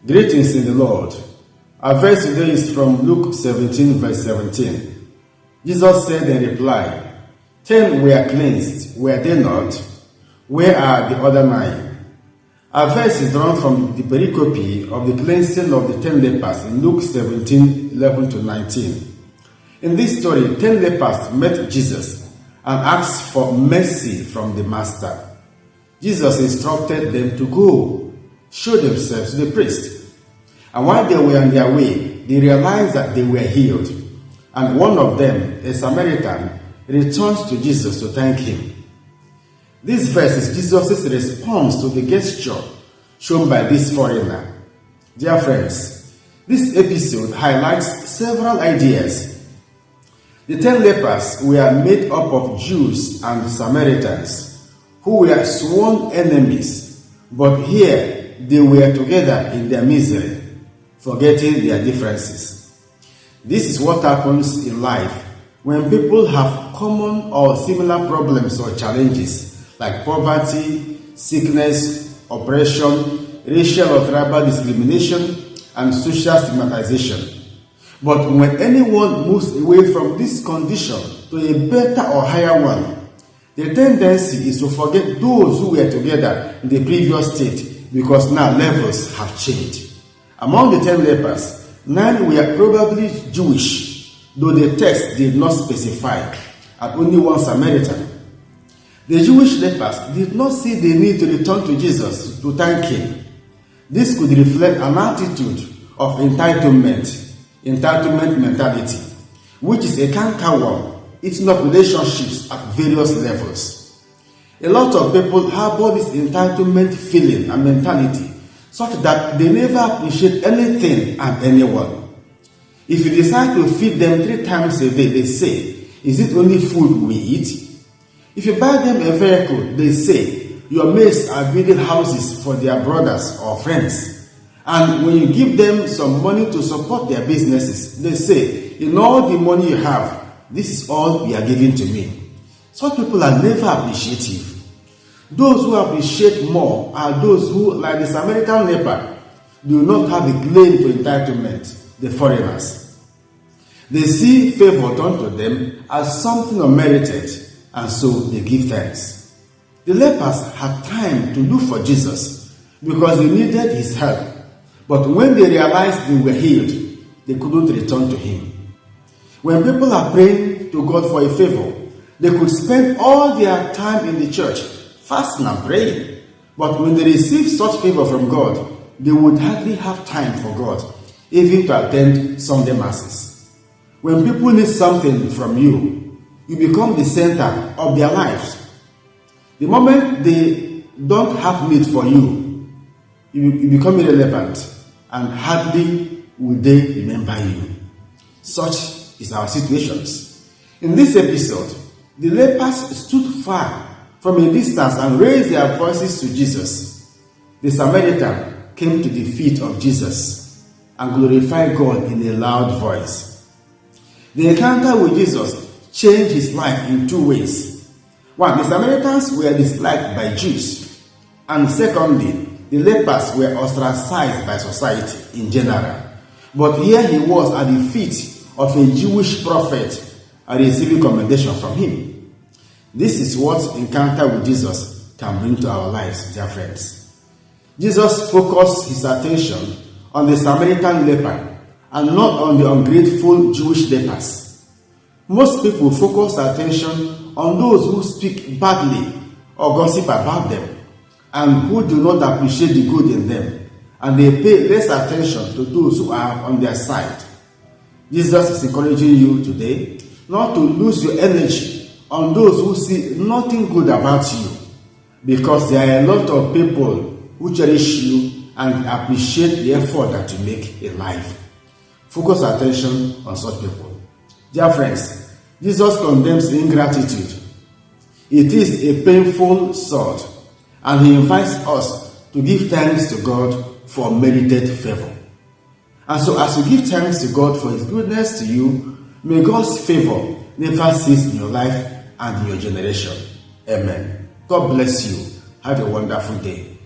Greetings in the Lord. Our verse today is from Luke 17, verse 17. Jesus said in reply, 10 were cleansed, were they not? Where are the other 9? Our verse is drawn from the pericope of the cleansing of the 10 lepers in Luke 17, 11 to 19. In this story, 10 lepers met Jesus and asked for mercy from the Master. Jesus instructed them to go, show themselves to the priest. And while they were on their way, they realized that they were healed. And one of them, a Samaritan, returned to Jesus to thank him. This verse is Jesus' response to the gesture shown by this foreigner. Dear friends, this episode highlights several ideas. The 10 lepers were made up of Jews and Samaritans who were sworn enemies, but here they were together in their misery, forgetting their differences. This is what happens in life when people have common or similar problems or challenges like poverty, sickness, oppression, racial or tribal discrimination, and social stigmatization. But when anyone moves away from this condition to a better or higher one, the tendency is to forget those who were together in the previous state because now levels have changed. Among the 10 lepers, 9 were probably Jewish, though the text did not specify, and only one Samaritan. The Jewish lepers did not see the need to return to Jesus to thank him. This could reflect an attitude of entitlement mentality, which is a cankerworm eating up relationships at various levels. A lot of people harbor this entitlement feeling and mentality such that they never appreciate anything and anyone. If you decide to feed them 3 times a day, they say, is it only food we eat? If you buy them a vehicle, they say, your mates are building houses for their brothers or friends. And when you give them some money to support their businesses, they say, in all the money you have, this is all you are giving to me. Such people are never appreciative. Those who appreciate more are those who, like the Samaritan leper, do not have a claim to entitlement, the foreigners. They see favor done to them as something unmerited, and so they give thanks. The lepers had time to look for Jesus because they needed his help. But when they realized they were healed, they couldn't return to him. When people are praying to God for a favor, they could spend all their time in the church, fasting and praying. But when they receive such favor from God, they would hardly have time for God, even to attend Sunday masses. When people need something from you, you become the center of their lives. The moment they don't have need for you, you become irrelevant, and hardly will they remember you. Such is our situations. In this episode, the lepers stood far from a distance and raised their voices to Jesus. The Samaritan came to the feet of Jesus and glorified God in a loud voice. The encounter with Jesus changed his life in 2 ways. One, the Samaritans were disliked by Jews, and secondly, the lepers were ostracized by society in general. But here he was at the feet of a Jewish prophet and receiving commendation from him. This is what encounter with Jesus can bring to our lives, dear friends. Jesus focused his attention on the Samaritan leper and not on the ungrateful Jewish lepers. Most people focus attention on those who speak badly or gossip about them, and who do not appreciate the good in them, and they pay less attention to those who are on their side. Jesus is encouraging you today not to lose your energy on those who see nothing good about you, because there are a lot of people who cherish you and appreciate the effort that you make in life. Focus attention on such people. Dear friends, Jesus condemns ingratitude. It is a painful sword, and he invites us to give thanks to God for merited favor. And so as you give thanks to God for his goodness to you, may God's favor never cease in your life and in your generation. Amen. God bless you. Have a wonderful day.